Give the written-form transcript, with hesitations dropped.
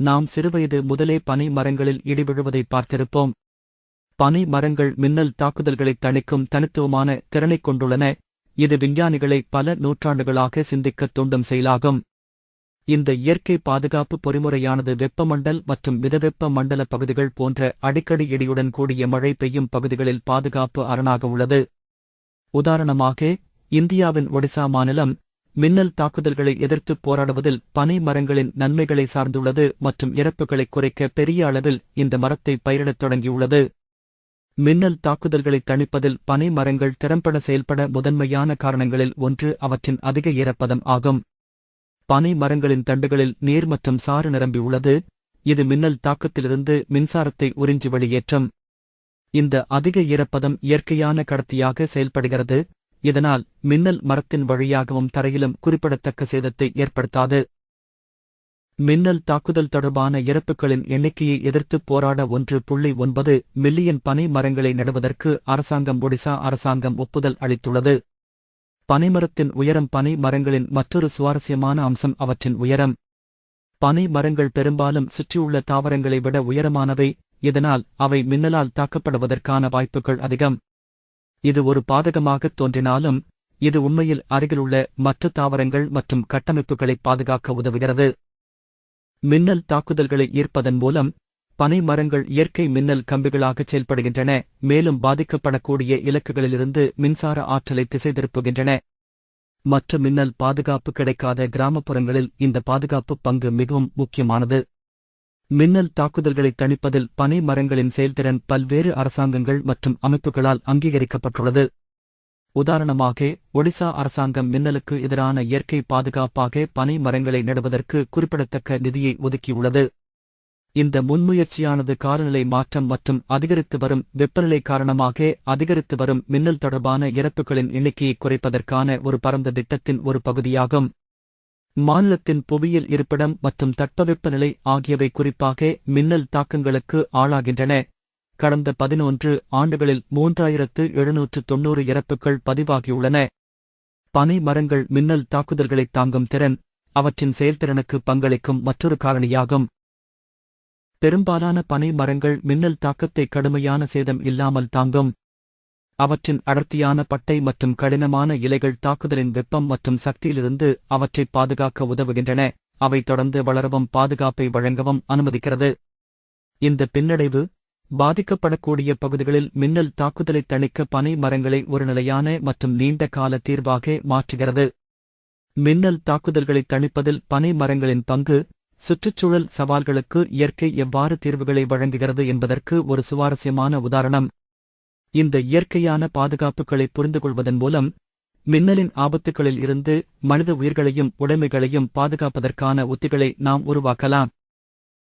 நாம் சிறுவயது முதலே பனை மரங்களில் இடி விழுவதை பார்த்திருப்போம். பனை மரங்கள் மின்னல் தாக்குதல்களைத் தணிக்கும் தனித்துவமான திறனைக் கொண்டுள்ளன. இது விஞ்ஞானிகளை பல நூற்றாண்டுகளாக சிந்திக்கத் தூண்டும் செயலாகும். இந்த இயற்கை பாதுகாப்பு பொறிமுறையானது வெப்பமண்டல் மற்றும் மிதவெப்ப மண்டல பகுதிகள் போன்ற அடிக்கடி இடியுடன் கூடிய மழை பெய்யும் பகுதிகளில் பாதுகாப்பு அரணாக உள்ளது. உதாரணமாக, இந்தியாவின் ஒடிசா மாநிலம் மின்னல் தாக்குதல்களை எதிர்த்துப் போராடுவதில் பனை மரங்களின் நன்மைகளை சார்ந்துள்ளது மற்றும் இறப்புகளைக் குறைக்க பெரிய அளவில் இந்த மரத்தை பயிரிடத் தொடங்கியுள்ளது. மின்னல் தாக்குதல்களைத் தணிப்பதில் பனை மரங்கள் திறம்பட செயல்பட முதன்மையான காரணங்களில் ஒன்று அவற்றின் அதிக ஈரப்பதம் ஆகும். பனை மரங்களின் தண்டுகளில் நீர் மற்றும் சாறு நிரம்பியுள்ளது. இது மின்னல் தாக்கத்திலிருந்து மின்சாரத்தை உறிஞ்சி வெளியேற்றும். இந்த அதிக ஈரப்பதம் இயற்கையான கடத்தியாக செயல்படுகிறது. இதனால் மின்னல் மரத்தின் வழியாகவும் தரையிலும் குறிப்பிடத்தக்க சேதத்தை ஏற்படுத்தாது. மின்னல் தாக்குதல் தொடர்பான இறப்புகளின் எண்ணிக்கையை எதிர்த்துப் போராட 1.9 மில்லியன் பனை மரங்களை நடுவதற்கு ஒடிசா அரசாங்கம் ஒப்புதல் அளித்துள்ளது. பனைமரத்தின் உயரம் பனை மரங்களின் மற்றொரு சுவாரஸ்யமான அம்சம் அவற்றின் உயரம். பனை மரங்கள் பெரும்பாலும் சுற்றியுள்ள தாவரங்களை விட உயரமானவை. இதனால் அவை மின்னலால் தாக்கப்படுவதற்கான வாய்ப்புகள் அதிகம். இது ஒரு பாதகமாகத் தோன்றினாலும் இது உண்மையில் அருகிலுள்ள மற்ற தாவரங்கள் மற்றும் கட்டமைப்புகளை பாதுகாக்க உதவுகிறது. மின்னல் தாக்குதல்களை ஈர்ப்பதன் மூலம் பனை மரங்கள் இயற்கை மின்னல் கம்பிகளாகச் செயல்படுகின்றன, மேலும் பாதிக்கப்படக்கூடிய இலக்குகளிலிருந்து மின்சார ஆற்றலை திசை திருப்புகின்றன. மற்ற மின்னல் பாதுகாப்பு கிடைக்காத கிராமப்புறங்களில் இந்த பாதுகாப்பு பங்கு மிகவும் முக்கியமானது. மின்னல் தாக்குதல்களை தணிப்பதில் பனை மரங்களின் செயல்திறன் பல்வேறு அரசாங்கங்கள் மற்றும் அமைப்புகளால் அங்கீகரிக்கப்பட்டுள்ளது. உதாரணமாக, ஒடிசா அரசாங்கம் மின்னலுக்கு எதிரான இயற்கை பாதுகாப்பாக பனை மரங்களை நடுவதற்கு குறிப்பிடத்தக்க நிதியை ஒதுக்கியுள்ளது. இந்த முன்முயற்சியானது காலநிலை மாற்றம் மற்றும் அதிகரித்து வரும் வெப்பநிலை காரணமாக அதிகரித்து வரும் மின்னல் தொடர்பான இறப்புகளின் எண்ணிக்கையை குறைப்பதற்கான ஒரு பரந்த திட்டத்தின் ஒரு பகுதியாகும். மாநிலத்தின் புவியியல் இருப்பிடம் மற்றும் தட்பவெப்பநிலை ஆகியவை குறிப்பாக மின்னல் தாக்கங்களுக்கு ஆளாகின்றன. கடந்த 11 ஆண்டுகளில் 3790 இறப்புகள் பதிவாகியுள்ளன. பனை மரங்கள் மின்னல் தாக்குதல்களைத் தாங்கும் திறன் அவற்றின் செயல்திறனுக்கு பங்களிக்கும் மற்றொரு காரணியாகும். பெரும்பாலான பனை மரங்கள் மின்னல் தாக்கத்தை கடுமையான சேதம் இல்லாமல் தாங்கும். அவற்றின் அடர்த்தியான பட்டை மற்றும் கடினமான இலைகள் தாக்குதலின் வெப்பம் மற்றும் சக்தியிலிருந்து அவற்றை பாதுகாக்க உதவுகின்றன. அவை தொடர்ந்து வளரவும் பாதுகாப்பை வழங்கவும் அனுமதிக்கிறது. இந்த பின்னடைவு பாதிக்கப்படக்கூடிய பகுதிகளில் மின்னல் தாக்குதலை தணிக்க பனை மரங்களை ஒரு நிலையான மற்றும் நீண்ட கால தீர்வாக மாற்றுகிறது. மின்னல் தாக்குதல்களை தணிப்பதில் பனை மரங்களின் பங்கு சுற்றுச்சூழல் சவால்களுக்கு இயற்கை எவ்வாறு தீர்வுகளை வழங்குகிறது என்பதற்கு ஒரு சுவாரஸ்யமான உதாரணம். இந்த இயற்கையான பாதுகாப்புகளை புரிந்துகொள்வதன் மூலம் மின்னலின் ஆபத்துகளில் இருந்து மனித உயிர்களையும் உடைமைகளையும் பாதுகாப்பதற்கான உத்திகளை நாம் உருவாக்கலாம்.